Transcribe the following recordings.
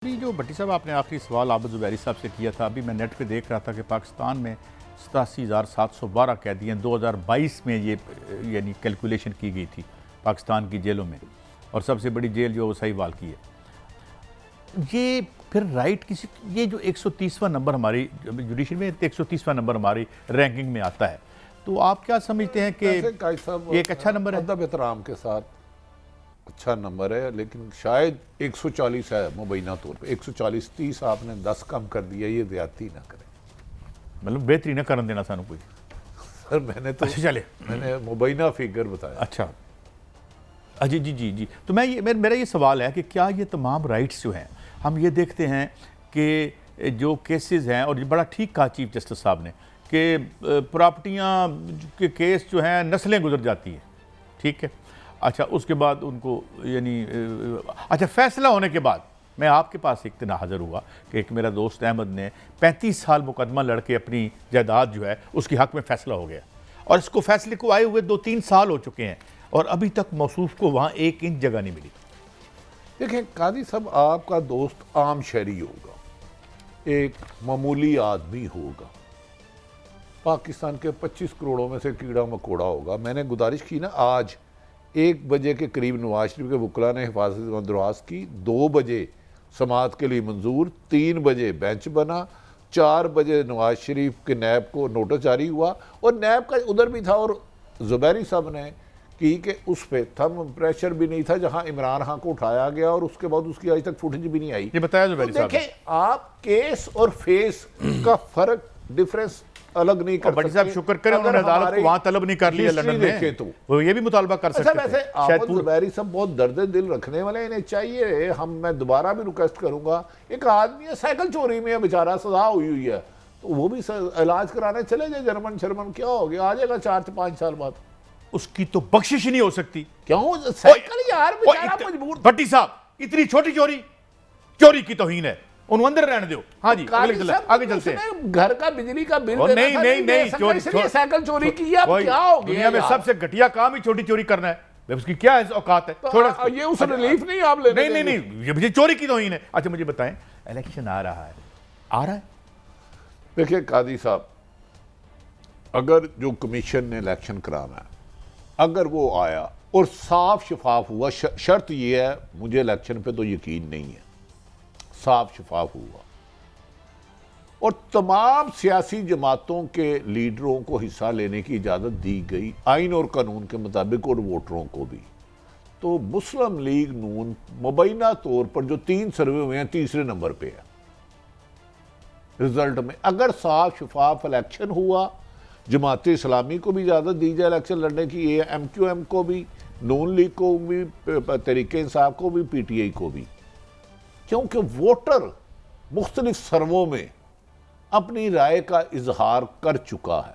अभी जो भट्टी साहब आपने आखिरी सवाल आबद ज़ुबैरी साहब से किया था, अभी मैं नेट पे देख रहा था कि पाकिस्तान में 87,712 कैदी हैं। 2022 में ये यानी कैलकुलेशन की गई थी पाकिस्तान की जेलों में, और सबसे बड़ी जेल जो वसाईवाल की है। ये फिर राइट किसी, ये जो 130वां नंबर हमारी जुडिशरी में 130वां नंबर हमारी रैंकिंग में आता है, तो आप क्या समझते हैं कि ये एक अच्छा नंबर है? अदब एहतराम के साथ अच्छा नंबर है, लेकिन शायद 140 है मुबैना तौर पे। 140 30 आपने 10 कम कर दिया, ये ज्यादती ना करें। मतलब बेहतरी ना करन देना सानू कोई। सर मैंने तो अच्छा चले, मैंने मुबैना फिगर बताया। अच्छा जी जी जी जी। तो मेरा ये सवाल है कि क्या ये तमाम राइट्स जो हैं, हम ये देखते हैं कि जो केसेस हैं, और ये बड़ा ठीक कहा चीफ जस्टिस साहब ने कि प्रॉपर्टियाँ के केस जो हैं नस्लें गुजर जाती हैं, ठीक है। अच्छा उसके बाद उनको यानी अच्छा फैसला होने के बाद मैं आपके पास एक दिन हाज़िर हुआ कि एक मेरा दोस्त अहमद ने 35 साल मुकदमा लड़के अपनी जायदाद जो है उसके हक़ में फ़ैसला हो गया, और इसको फैसले को आए हुए 2-3 साल हो चुके हैं और अभी तक मौसूफ को वहाँ 1 इंच जगह नहीं मिली। देखें कादी साहब, आपका दोस्त आम शहरी होगा, एक मामूली आदमी होगा, पाकिस्तान के 25 करोड़ों में से कीड़ा मकोड़ा होगा। मैंने गुजारिश की ना, आज 1 बजे के करीब नवाज शरीफ के वकला ने हिफाजत दरख्वास्त की, 2 बजे समाअत के लिए मंजूर, 3 बजे बेंच बना, 4 बजे नवाज शरीफ के नैब को नोटिस जारी हुआ, और नैब का उधर भी था, और ज़ुबैरी साहब ने की कि उस पर थम प्रेशर भी नहीं था जहां इमरान खान को उठाया गया, और उसके बाद उसकी आज तक फुटेज भी नहीं आई। ये बताया ज़ुबैरी साहब। देखें आप केस और फेस का फर्क, डिफरेंस अलग नहीं कर सकते। साहब शुक्र करें उन्होंने अदालत को वहां तलब नहीं कर लिया लंदन में, देखे तो वो ये भी मुतालबा कर सकते थे। वैसे आबद ज़ुबैरी सब बहुत दर्द दिल रखने वाले, इन्हें चाहिए, मैं दोबारा भी रिक्वेस्ट करूंगा, एक आदमी है साइकिल चोरी में बेचारा सजा हुई है, तो वो भी इलाज कराने चले जाए, जर्मन शर्मन क्या हो गया, आ जाएगा 4-5 साल बाद। उसकी तो बख्शिश ही नहीं हो सकती। क्यों साइकिल यार बेचारा मजबूर। भट्टी साहब इतनी छोटी चोरी की तौहीन है, उन अंदर रहने दो। हाँ जी आगे चलते हैं। घर का बिजली का बिल नहीं साइकिल चोरी की, क्या हो गया? दुनिया में सबसे घटिया काम ही छोटी चोरी करना है, उसकी क्या औकात है? थोड़ा ये उस रिलीफ नहीं आप लेने। नहीं ये मुझे चोरी की तौहीन है। अच्छा मुझे बताएं, इलेक्शन आ रहा है। देखिए कादी साहब, अगर जो कमीशन ने इलेक्शन कराना है, अगर वो आया और साफ शफाफ हुआ, शर्त ये है, मुझे इलेक्शन पे तो यकीन नहीं है, साफ शफाफ हुआ और तमाम सियासी जमातों के लीडरों को हिस्सा लेने की इजाज़त दी गई आइन और कानून के मुताबिक, और वोटरों को भी, तो मुस्लिम लीग नून मुबैना तौर पर जो 3 सर्वे हुए हैं, तीसरे नंबर पे है रिजल्ट में। अगर साफ शफाफ इलेक्शन हुआ, जमात इस्लामी को भी इजाज़त दी जाए इलेक्शन लड़ने की, MQM को भी, नून लीग को भी, तहरीके इंसाफ को भी, PTI को भी, क्योंकि वोटर मुख्तलिफ सर्वों में अपनी राय का इजहार कर चुका है।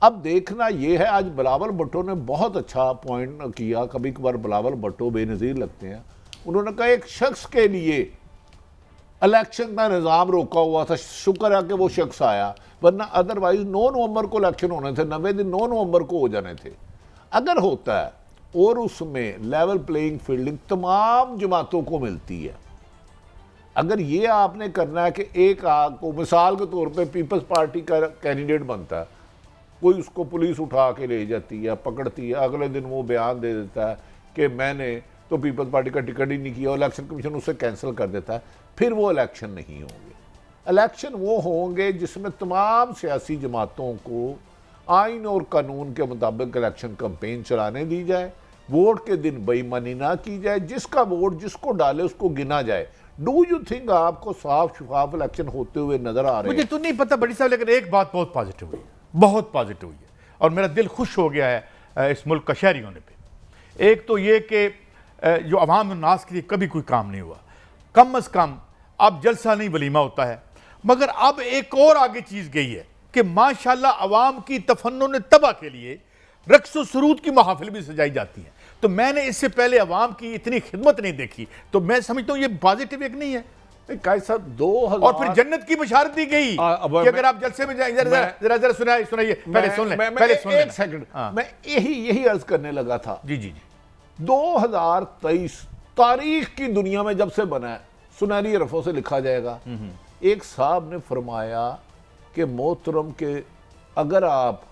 अब देखना यह है, आज बिलावल भुट्टो ने बहुत अच्छा पॉइंट किया, कभी कभार बिलावल भुट्टो बेनज़ीर लगते हैं। उन्होंने कहा एक शख्स के लिए इलेक्शन का निज़ाम रोका हुआ था, शुक्र है कि वो शख्स आया, वरना अदरवाइज 9 नवंबर को इलेक्शन होने थे, 90 दिन 9 नवंबर को हो जाने थे। अगर होता है और उसमें लेवल प्लेइंग फील्डिंग तमाम जमातों को मिलती है, अगर ये आपने करना है कि एक को मिसाल के तौर पे पीपल्स पार्टी का कैंडिडेट बनता है, कोई उसको पुलिस उठा के ले जाती है, पकड़ती है, अगले दिन वो बयान दे देता है कि मैंने तो पीपल्स पार्टी का टिकट ही नहीं किया, इलेक्शन कमीशन उसे कैंसिल कर देता है, फिर वो इलेक्शन नहीं होंगे। इलेक्शन वो होंगे जिसमें तमाम सियासी जमातों को आइन और कानून के मुताबिक इलेक्शन कैंपेन चलाने दी जाए, वोट के दिन बेईमानी ना की जाए, जिसका वोट जिसको डाले उसको गिना जाए। डू यू थिंक आपको साफ शफाफ इलेक्शन होते हुए नजर आ रहे हैं? मुझे तो नहीं पता बड़ी साहब, लेकिन एक बात बहुत पॉजिटिव हुई, बहुत पॉजिटिव हुई है, और मेरा दिल खुश हो गया है इस मुल्क का शहरी होने पे। एक तो ये कि जो अवाम नास के लिए कभी कोई काम नहीं हुआ, कम अज़ कम अब जलसा नहीं वलीमा होता है, मगर अब एक और आगे चीज़ गई है कि माशाल्लाह अवाम की तफन्नुन तबा के लिए रक्स व सुरूद की महफिल भी सजाई जाती है। तो मैंने इससे पहले अवाम की इतनी खिदमत नहीं देखी, तो मैं समझता हूँ ये पॉजिटिव एक नहीं है। साहब 2000 और फिर जन्नत की बशारत दी गई कि अगर आप जलसे में जाएं, जरा सुनाइए, पहले सुन लें, पहले सुन लें। एक सेकंड, मैं यही अर्ज करने लगा था। जी 2023 तारीख की दुनिया में जब से बना है, सुनहरी हरफों से लिखा जाएगा। एक साहब ने फरमाया कि मोहतरम के अगर आप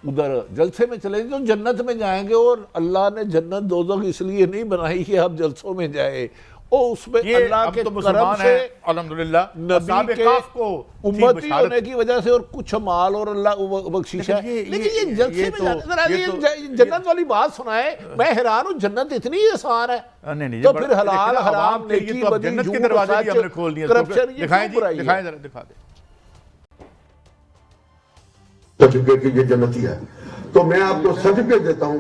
उधर जलसे में चले तो जन्नत में जाएंगे, और अल्लाह ने जन्नत दोज़ख इसलिए नहीं बनाई कि आप जलसों में जाए, और उसमें अल्लाह के करम से अल्हम्दुलिल्लाह नबी के उम्मती होने की वजह से और कुछ माल और अल्लाह बख्शिश है। लेकिन ये जलसे में जन्नत वाली बात सुनाए, मैं हैरान हूँ, जन्नत इतनी आसान है। नहीं, तो फिर हलाल हराम नेकी बदी जन्नत के झूठ दरवाजे भी सच हमने खोल दिए। करप्शन, ये दिखाएं क्यों बुराई है? दिखाएं जरा, दिखा दे। सर्टिफिकेट की ये जन्नती है, तो मैं आपको सर्टिफिकेट देता हूं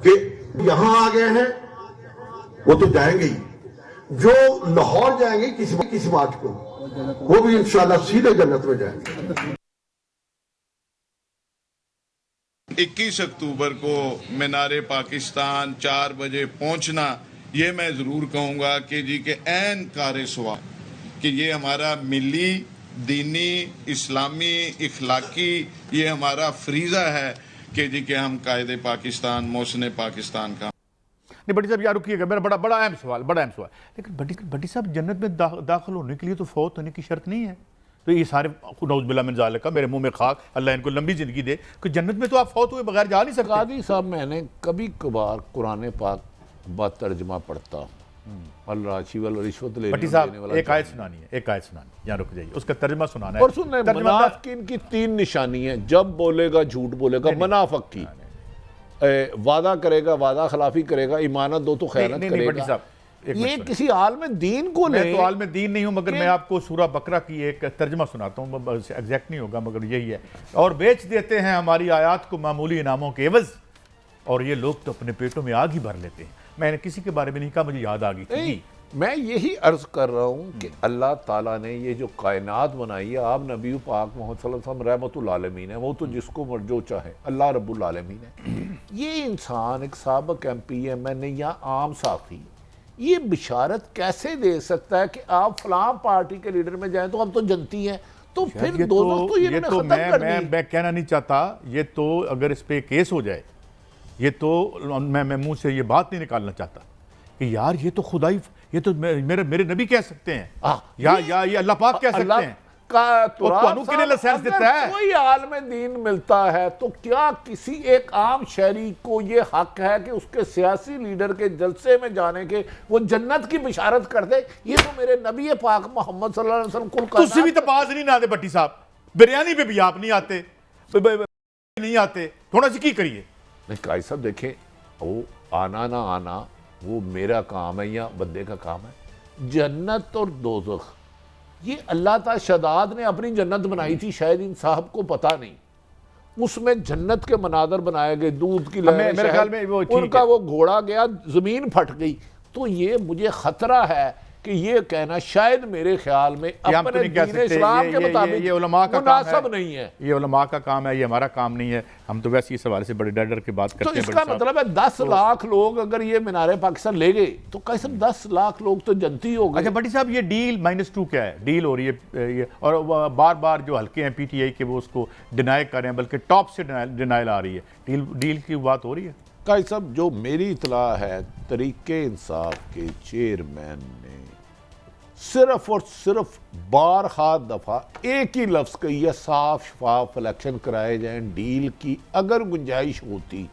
कि यहां आ गए हैं वो तो जाएंगे ही, जो लाहौर जाएंगे किसी बात को, वो भी इंशाल्लाह सीधे जन्नत में जाएंगे। 21 अक्टूबर को मीनार पाकिस्तान 4 बजे पहुंचना, ये मैं ज़रूर कहूँगा कि जी के ऐन कार सवा कि ये हमारा मिली, दीनी, इस्लामी, इखलाकी ये हमारा फ्रीज़ा है कि जी के हम कायदे पाकिस्तान, मौसने पाकिस्तान का। नहीं बड़ी साहब यार रुकिएगा, मेरा बड़ा अहम सवाल, लेकिन बड़ी साहब जन्नत में दाखिल होने के लिए तो फौत होने की शर्त नहीं है। तो ये सारे नौज़ुबिल्लाह मिन ज़ालिका, मेरे मुंह में खाक, अल्लाह इनको लंबी ज़िंदगी दे, कि जन्नत में तो आप फौत हुए बगैर जा नहीं सकते। कादी साहब, मैंने कभी कभार कुरान पाक बात तर्जमा पढ़ता, अल्लाह रिश्वत लेने भट्टी साहब एक आयत सुनानी है, यहाँ रुक जाइए, उसका तर्जमा सुनाना है। और सुनने मुनाफिकीन की 3 निशानी है, जब बोलेगा झूठ बोलेगा, मुनाफिक की वादा करेगा, वादा खिलाफी करेगा, इमानत दो तो खयानत करेगा। ये किसी आलम दीन को ले, मैं तो आलम दीन नहीं हूं, मगर मैं आपको सूरा बकरा की एक तर्जमा सुनाता हूँ, एग्जैक्ट नहीं होगा मगर यही है। और बेच देते हैं हमारी आयात को मामूली इनामों के एवज, और ये लोग तो अपने पेटों में आग ही भर लेते हैं। मैंने किसी के बारे में नहीं कहा, मुझे याद आ गई थी। मैं यही अर्ज कर रहा हूँ कि अल्लाह ताला ने ये जो कायनात बनाई है, आप नबी पाक मोहम्मद सल्लल्लाहु अलैहि वसल्लम रहमतुल आलमीन है, वो तो जिसको जो चाहे अल्लाह रब्बुल आलमीन है। ये इंसान एक साबिक MPMN या आम साथी ये बिशारत कैसे दे सकता है कि आप फलां पार्टी के लीडर में जाएं तो हम तो जनती हैं, तो फिर ये तो मैं कहना नहीं चाहता, ये तो अगर इस पे केस हो जाए, ये तो मैं मुंह से ये बात नहीं निकालना चाहता कि यार ये तो खुदाई, ये तो मेरे नबी कह सकते हैं, या ये अल्लाह पाक कह सकते हैं। कोई आलम दीन मिलता है तो क्या किसी एक आम शहरी को ये हक है कि उसके सियासी लीडर के जलसे में जाने के वो जन्नत की बिशारत कर दे? ये तो मेरे नबी पाक मोहम्मद सल्लल्लाहु अलैहि वसल्लम कुल तुसी भी तो पास नहीं ना आते भट्टी साहब, बिरयानी पे भी आप नहीं आते, नहीं आते, थोड़ा सी की करिए। नहीं काई साहब देखें, वो आना ना आना वो मेरा काम है या बंदे का काम है। जन्नत और दोज़ख ये अल्लाह ताला शदाद ने अपनी जन्नत बनाई थी, शायद इन साहब को पता नहीं। उसमें जन्नत के मनादर बनाए गए, दूध की लहरें, मेरे ख्याल में वो उनका वो घोड़ा गया, जमीन फट गई। तो ये मुझे खतरा है कि ये कहना शायद मेरे ख्याल में अपने दीन इस्लाम के मुताबिक ये उलमा का मुनासिब नहीं है। ये उलमा का काम है, ये हमारा काम नहीं है। हम तो वैसे इस हवाले से बड़े डर के बात करते हैं। तो इसका मतलब है 10 लाख लोग अगर ये मीनार पाकिस्तान ले गए तो कैसे 10 लाख लोग तो जनती हो गए। अच्छा भट्टी साहब, ये डील -2 क्या है? डील हो रही है ये, और बार बार जो हल्के हैं PTI के वो उसको डिनाई कर रहे हैं, बल्कि टॉप से डिनाइल आ रही है। डील की बात हो रही है। काई साहब, जो मेरी इतला है, तरीके इंसाफ के चेयरमैन ने सिर्फ और सिर्फ बारहा दफ़ा एक ही लफ्ज़ कही है, साफ शफाफ इलेक्शन कराए जाएं। डील की अगर गुंजाइश होती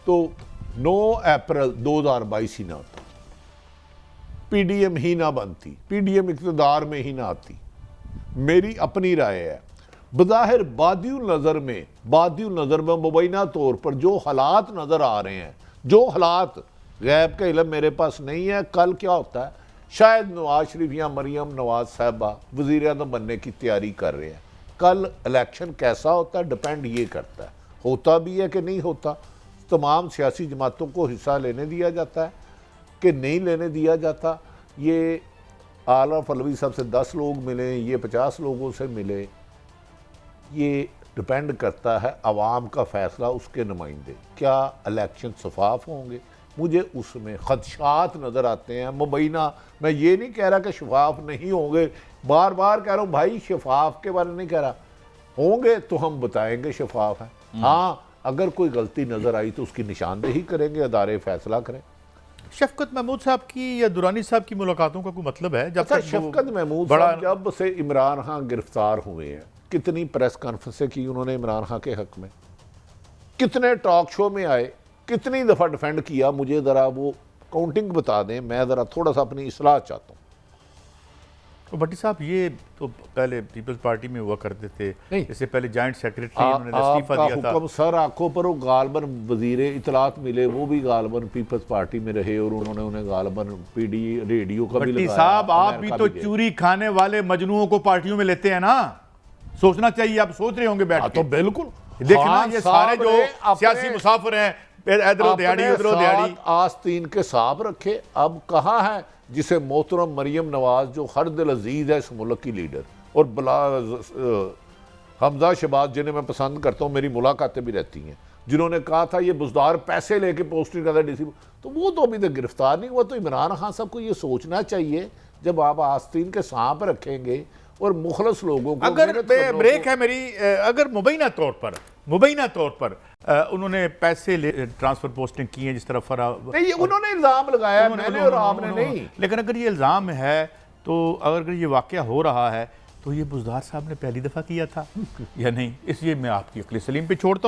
तो 9 अप्रैल 2022 ही ना आता, PDM ही ना बनती, PDM इक़्तिदार में ही ना आती। मेरी अपनी राय है। बज़ाहिर बादियुल नज़र में मुबैना तौर पर जो हालात नज़र आ रहे हैं, जो हालात, गैब का इल्म मेरे पास नहीं है, कल क्या होता है, शायद नवाज शरीफ या मरियम नवाज साहबा वज़ीर आज़म बनने की तैयारी कर रहे हैं। कल इलेक्शन कैसा होता है डिपेंड ये करता है, होता भी है कि नहीं होता। तमाम सियासी जमातों को हिस्सा लेने दिया जाता है कि नहीं लेने दिया जाता। ये आला फलवी साहब से 10 लोग मिले, ये 50 लोगों से मिले, ये डिपेंड करता है अवाम का फैसला, उसके नुमाइंदे। क्या इलेक्शन शफाफ होंगे? मुझे उसमें खदशात नज़र आते हैं। मुबैना, मैं ये नहीं कह रहा कि शफाफ नहीं होंगे, बार बार कह रहा हूँ भाई, शफाफ के बारे में नहीं कह रहा, होंगे तो हम बताएंगे शफाफ है। हाँ, अगर कोई गलती नज़र आई तो उसकी निशानदेही करेंगे, अदारे फैसला करें। शफकत महमूद साहब की या दुरानी साहब की मुलाकातों का कोई मतलब है? जब अच्छा, तक वो शफकत महमूद बड़ा साहब जब से इमरान खान गिरफ्तार हुए हैं, कितनी प्रेस कॉन्फ्रेंसें की उन्होंने इमरान खान के हक में, कितने टॉक शो में आए, कितनी दफ़ा डिफेंड किया? मुझे ज़रा वो काउंटिंग बता दें, मैं ज़रा थोड़ा सा अपनी इस्लाह चाहता हूँ। तो भट्टी साहब ये तो पहले पीपल्स पार्टी में हुआ करते थे, नहीं। इससे पहले जॉइंट सेक्रेटरी उन्होंने इस्तीफा आपका दिया था। हुक्म सर, आंखों पर वो गालबन वजीर इतलात मिले, वो भी गालबन पीपल्स पार्टी में रहे और उन्होंने उन्हें गालबन पीडी रेडियो का भी भट्टी लगाया। साहब आप भी अमेरिका तो गए। चूरी खाने वाले मजनुओं को पार्टियों में लेते हैं ना, सोचना चाहिए। आप सोच रहे होंगे बैठ तो के। बिल्कुल देखना खान ये साहब सारे जो ने अपने- सियासी मुसाफिर हैं, इधरों दिहाड़ी उधरों दिहाड़ी। आस्तीन के साथ रखे। अब कहाँ है जिसे मोहतरम मरियम नवाज, जो हर दिल अजीज है इस मुल्क की लीडर, और हमजा शहबाज जिन्हें मैं पसंद करता हूँ, मेरी मुलाकातें भी रहती हैं, जिन्होंने कहा था ये बुजदार पैसे लेके पोस्टिंग करता डीसी, तो वो तो अभी तक गिरफ्तार नहीं हुआ। तो इमरान खान साहब को ये सोचना चाहिए, जब आप आस्तीन के सांप रखेंगे और मुखलस लोगों को, अगर मेहनत करने ब्रेक को- है मेरी, अगर मुबैना तौर पर उन्होंने पैसे ट्रांसफर पोस्टिंग की है जिस तरह फरा, नहीं, ये उन्होंने इल्जाम लगाया, मैंने और आपने नहीं। लेकिन अगर ये इल्ज़ाम है तो अगर ये वाक़या हो रहा है तो ये बुज़दार साहब ने पहली दफ़ा किया था या नहीं, इसलिए मैं आपकी अक्ल सलीम पे छोड़ता हूँ।